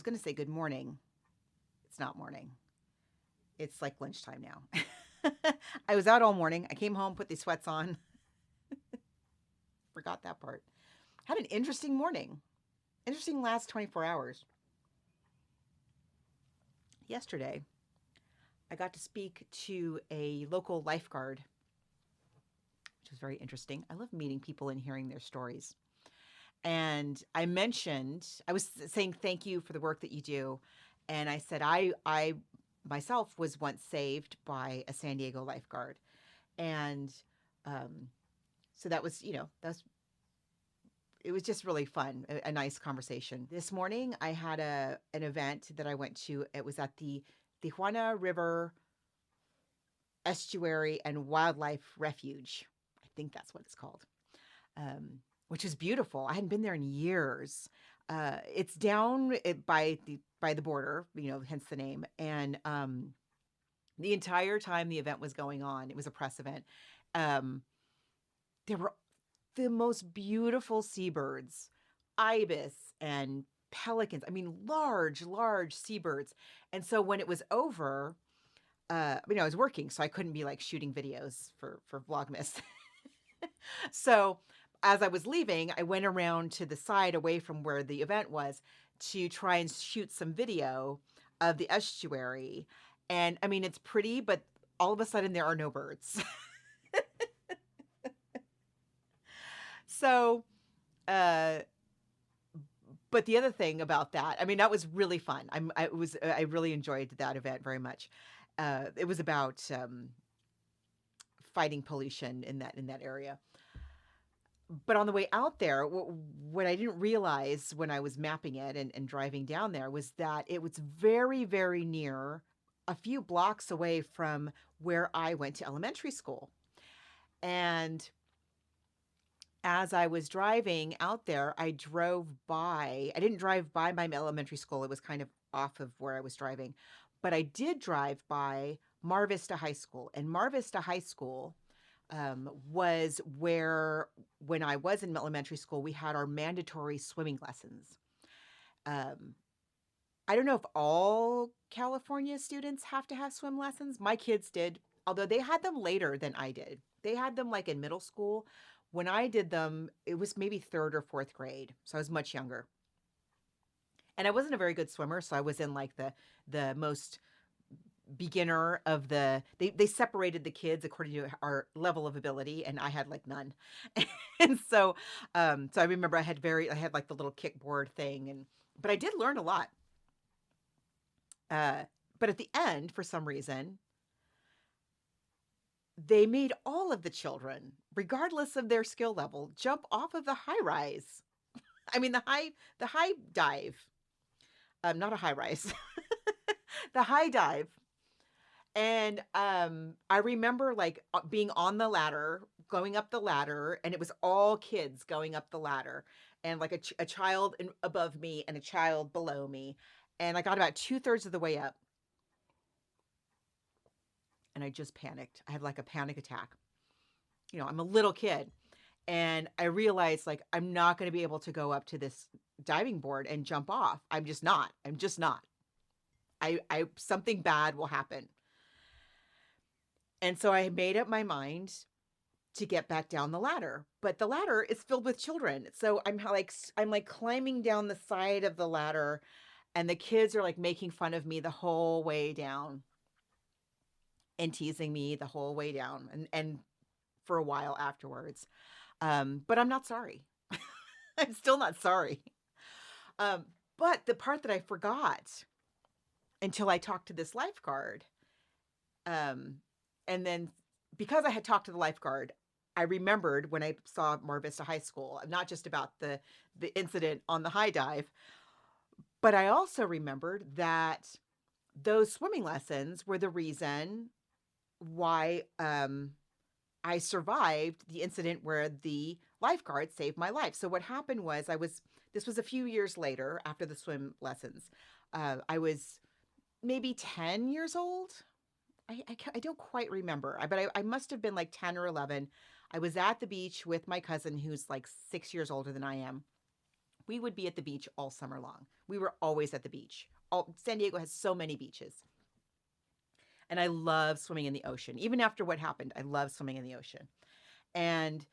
was going to say good morning. It's not morning. It's like lunchtime now. I was out all morning. I came home, put these sweats on. Forgot that part. Had an interesting morning. Interesting last 24 hours. Yesterday, I got to speak to a local lifeguard, which was very interesting. I love meeting people and hearing their stories. And I was saying thank you for the work that you do. And I said, I myself was once saved by a San Diego lifeguard. And um, so that was, it was just really fun, a nice conversation. This morning, I had an event that I went to. It was at the Tijuana River Estuary and Wildlife Refuge. I think that's what it's called, which is beautiful. I hadn't been there in years. It's down by the border, hence the name. And the entire time the event was going on, it was a press event. Um, there were the most beautiful seabirds, ibis and pelicans. I mean, large, large seabirds. And so when it was over, I was working, so I couldn't be like shooting videos for Vlogmas. So as I was leaving, I went around to the side away from where the event was to try and shoot some video of the estuary. And I mean, it's pretty, but all of a sudden there are no birds. So, uh, but the other thing about that, I mean, that was really fun. I really enjoyed that event very much. It was about fighting pollution in that area. But on the way out there, what I didn't realize when I was mapping it and driving down there was that it was very, very near, a few blocks away from where I went to elementary school. And as I was driving out there, I drove by. I didn't drive by my elementary school. It was kind of off of where I was driving. But I did drive by Mar Vista High School. And Mar Vista High School was where, when I was in elementary school, we had our mandatory swimming lessons. Um, I don't know if all California students have to have swim lessons. My kids did, although they had them later than I did. They had them like in middle school. When I did them, it was maybe third or fourth grade. So I was much younger. And I wasn't a very good swimmer, so I was in like the most beginner of they separated the kids according to our level of ability, and I had like none. And so I remember I had like the little kickboard thing, but I did learn a lot. Uh but at the end, for some reason, they made all of the children, regardless of their skill level, jump off of the high rise. I mean the high dive. Not a high rise. The high dive. And I remember like being on the ladder, going up the ladder, and it was all kids going up the ladder, and like a child above me and a child below me. And I got about two-thirds of the way up, and I just panicked. I had like a panic attack. I'm a little kid, and I realized like I'm not going to be able to go up to this diving board and jump off. I'm just not. I'm just not. I something bad will happen. And so I made up my mind to get back down the ladder, but the ladder is filled with children. So I'm like climbing down the side of the ladder, and the kids are like making fun of me the whole way down and teasing me the whole way down, and for a while afterwards. But I'm not sorry. I'm still not sorry. Um, but the part that I forgot until I talked to this lifeguard, um, and then because I had talked to the lifeguard, I remembered when I saw Mar Vista High School, not just about the incident on the high dive, but I also remembered that those swimming lessons were the reason why I survived the incident where the lifeguard saved my life. So what happened was this was a few years later after the swim lessons. I was maybe 10 years old. I don't quite remember, but I must have been like 10 or 11. I was at the beach with my cousin, who's like 6 years older than I am. we would be at the beach all summer long. We were always at the beach. San Diego has so many beaches. And I love swimming in the ocean. Even after what happened, I love swimming in the ocean. And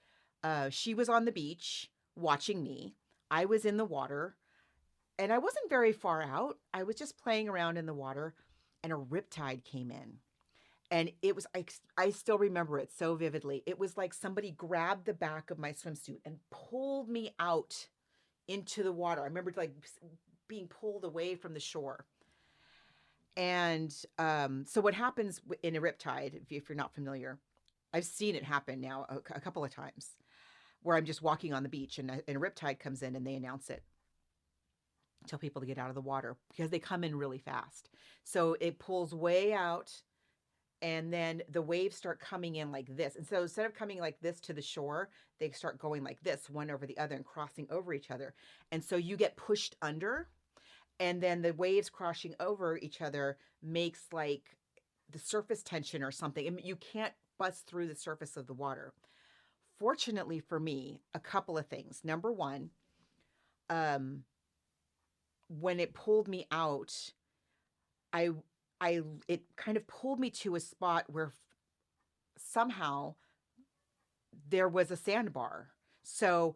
she was on the beach watching me. I was in the water and I wasn't very far out. I was just playing around in the water and a riptide came in. And it was, I still remember it so vividly. It was like somebody grabbed the back of my swimsuit and pulled me out into the water. I remember like being pulled away from the shore. And so what happens in a riptide, if you're not familiar, I've seen it happen now a couple of times where I'm just walking on the beach and a riptide comes in and they announce it, tell people to get out of the water because they come in really fast. So it pulls way out and then the waves start coming in like this. And so instead of coming like this to the shore, they start going like this, one over the other and crossing over each other. And so you get pushed under and then the waves crashing over each other makes like the surface tension or something. You can't bust through the surface of the water. Fortunately for me, a couple of things. Number one, when it pulled me out, I it kind of pulled me to a spot where somehow there was a sandbar. So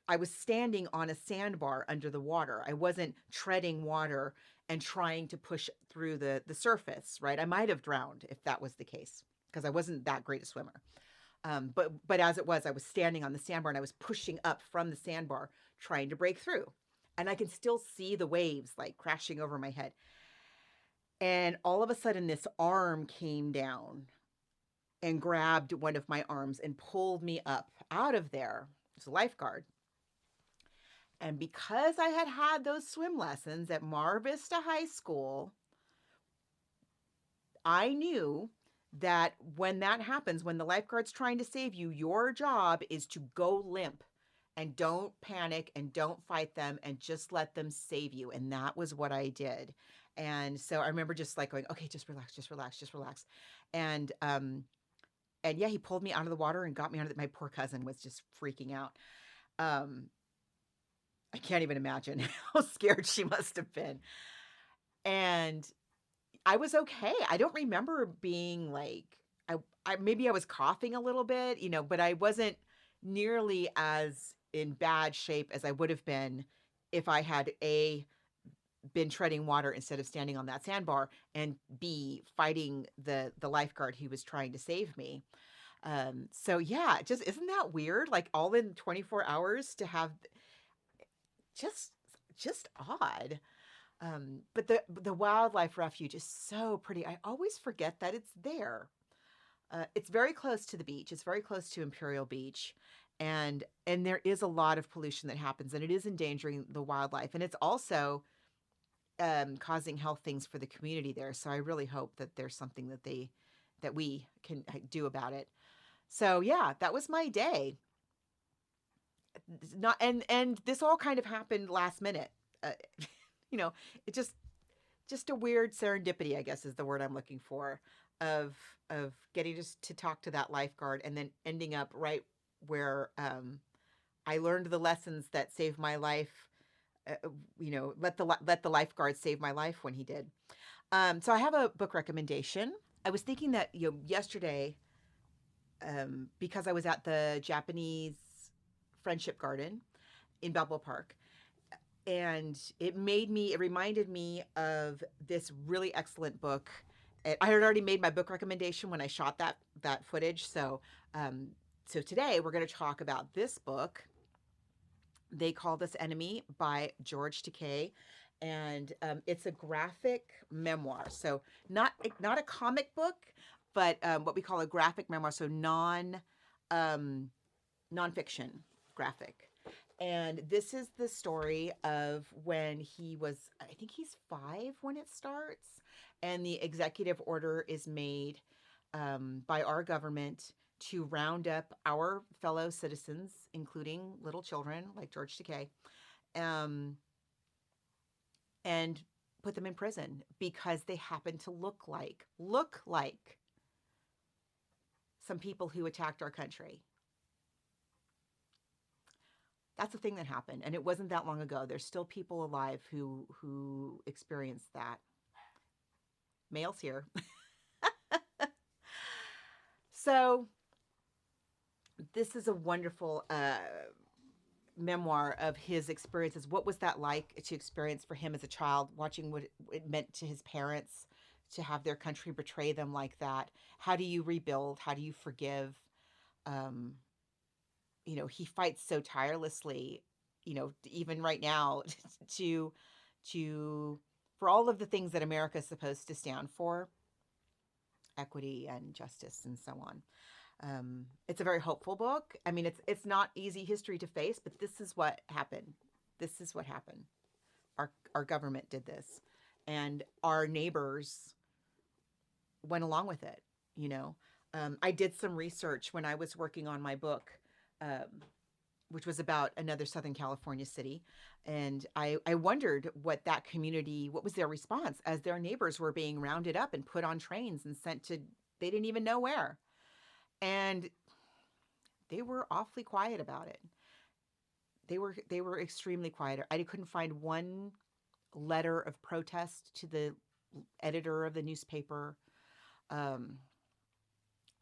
I was standing on a sandbar under the water. I wasn't treading water and trying to push through the surface, right? I might have drowned if that was the case because I wasn't that great a swimmer. But as it was, I was standing on the sandbar and I was pushing up from the sandbar trying to break through. And I can still see the waves like crashing over my head. And all of a sudden, this arm came down and grabbed one of my arms and pulled me up out of there. It's a lifeguard. And because I had had those swim lessons at Mar Vista High School, I knew that when that happens, when the lifeguard's trying to save you, your job is to go limp and don't panic and don't fight them and just let them save you. And that was what I did. And so I remember just like going, okay, just relax, just relax, just relax. And yeah, he pulled me out of the water and got me out of it. My poor cousin was just freaking out. I can't even imagine how scared she must have been. And I was okay. I don't remember being like, maybe I was coughing a little bit, but I wasn't nearly as in bad shape as I would have been if I had been treading water instead of standing on that sandbar and B, fighting the lifeguard who was trying to save me. So yeah, just isn't that weird? Like all in 24 hours to have just odd. But the wildlife refuge is so pretty. I always forget that it's there. It's very close to the beach. It's very close to Imperial Beach. And there is a lot of pollution that happens and it is endangering the wildlife. And it's also causing health things for the community there. So I really hope that there's something that we can do about it. So yeah, that was my day. Not and this all kind of happened last minute. It just a weird serendipity, I guess is the word I'm looking for, of getting just to talk to that lifeguard and then ending up right where I learned the lessons that saved my life. Let the lifeguard save my life when he did. So I have a book recommendation. I was thinking that yesterday, because I was at the Japanese Friendship Garden in Balboa Park, and it reminded me of this really excellent book. I had already made my book recommendation when I shot that footage. So today we're going to talk about this book, They Called Us Enemy by George Takei. And it's a graphic memoir. So not a comic book, but what we call a graphic memoir. So nonfiction graphic. And this is the story of when he was, I think he's 5 when it starts. And the executive order is made by our government to round up our fellow citizens, including little children like George Takei, and put them in prison because they happen to look like some people who attacked our country. That's a thing that happened, and it wasn't that long ago. There's still people alive who experienced that. Mail's here. So this is a wonderful memoir of his experiences. What was that like to experience for him as a child, watching what it meant to his parents to have their country betray them like that? How do you rebuild? How do you forgive? Um, he fights so tirelessly, even right now to to for all of the things that America is supposed to stand for, equity and justice and so on. It's a very hopeful book. I mean, it's not easy history to face, but this is what happened. This is what happened. Our government did this, and our neighbors went along with it. You know, I did some research when I was working on my book, which was about another Southern California city, and I wondered what was their response as their neighbors were being rounded up and put on trains and sent to they didn't even know where. And they were awfully quiet about it. They were extremely quiet. I couldn't find one letter of protest to the editor of the newspaper. Um,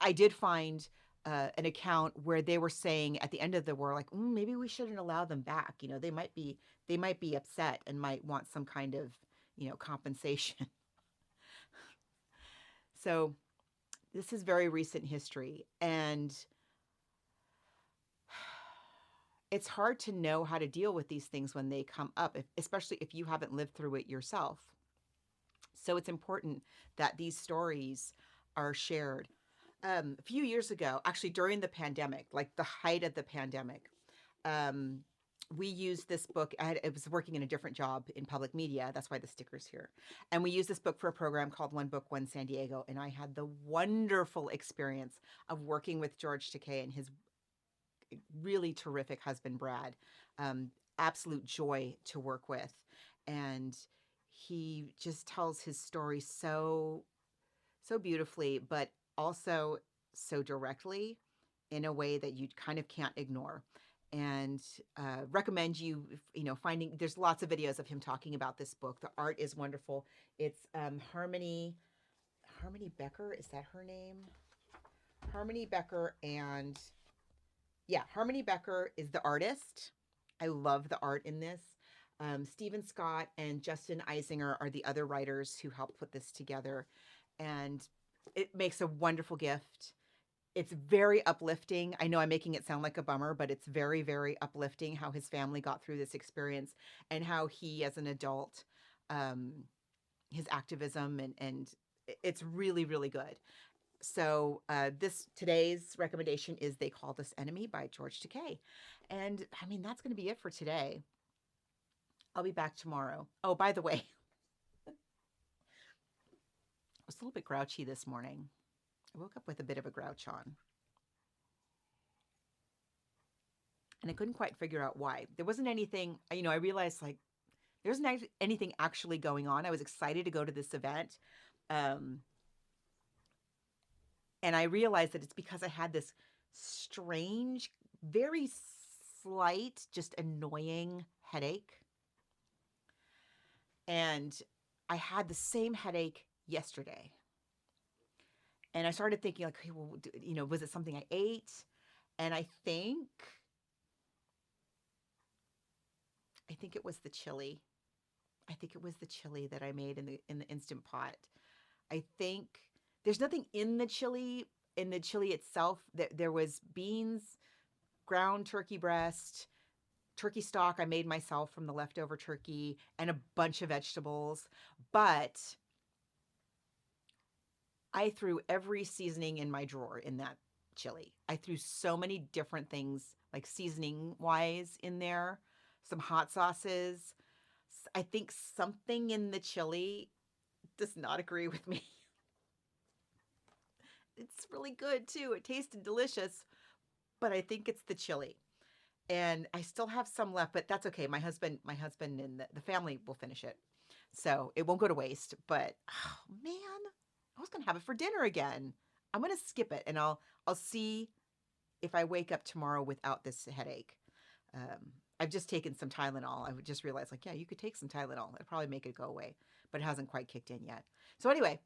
I did find an account where they were saying at the end of the war, like, maybe we shouldn't allow them back. They might be upset and might want some kind of compensation. So this is very recent history, and it's hard to know how to deal with these things when they come up, especially if you haven't lived through it yourself. So it's important that these stories are shared. A few years ago, actually during the pandemic, like the height of the pandemic, um, we used this book. I was working in a different job in public media. That's why the sticker's here. And we used this book for a program called One Book, One San Diego. And I had the wonderful experience of working with George Takei and his really terrific husband, Brad. Absolute joy to work with. And he just tells his story so beautifully, but also so directly in a way that you kind of can't ignore. And recommend finding. There's lots of videos of him talking about this book. The art is wonderful. It's Harmony Becker. Is that her name? Harmony Becker, and yeah, Harmony Becker is the artist. I love the art in this. Stephen Scott and Justin Eisinger are the other writers who helped put this together. And it makes a wonderful gift. It's very uplifting. I know I'm making it sound like a bummer, but it's very, very uplifting how his family got through this experience and how he, as an adult, his activism, and it's really, really good. So today's recommendation is They Called Us Enemy by George Takei. And I mean, that's going to be it for today. I'll be back tomorrow. Oh, by the way, I was a little bit grouchy this morning. I woke up with a bit of a grouch on. And I couldn't quite figure out why. There wasn't anything, I realized like there wasn't anything actually going on. I was excited to go to this event. And I realized that it's because I had this strange, very slight, just annoying headache. And I had the same headache yesterday. And I started thinking like, okay, well, was it something I ate? And I think it was the chili. I think it was the chili that I made in the Instant Pot. I think there's nothing in the chili itself. There was beans, ground turkey breast, turkey stock I made myself from the leftover turkey, and a bunch of vegetables. But I threw every seasoning in my drawer in that chili. I threw so many different things, like seasoning wise, in there, some hot sauces. I think something in the chili does not agree with me. It's really good too. It tasted delicious, but I think it's the chili. And I still have some left, but that's okay. My husband and the family will finish it. So it won't go to waste, but oh man, I was going to have it for dinner again. I'm going to skip it, and I'll see if I wake up tomorrow without this headache. I've just taken some Tylenol. I just realized, like, yeah, you could take some Tylenol. It'd probably make it go away, but it hasn't quite kicked in yet. So anyway,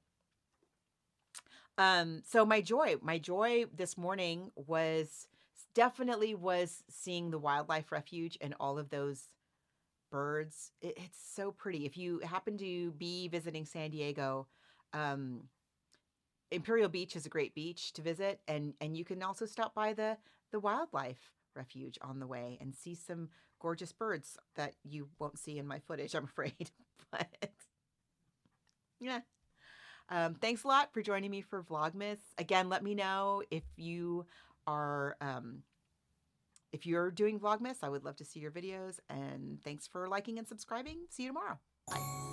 so my joy this morning was definitely was seeing the wildlife refuge and all of those birds. It's so pretty. If you happen to be visiting San Diego, um, Imperial Beach is a great beach to visit, and you can also stop by the wildlife refuge on the way and see some gorgeous birds that you won't see in my footage, I'm afraid. But yeah. Thanks a lot for joining me for Vlogmas. Again, let me know are if you're doing Vlogmas. I would love to see your videos. And thanks for liking and subscribing. See you tomorrow. Bye.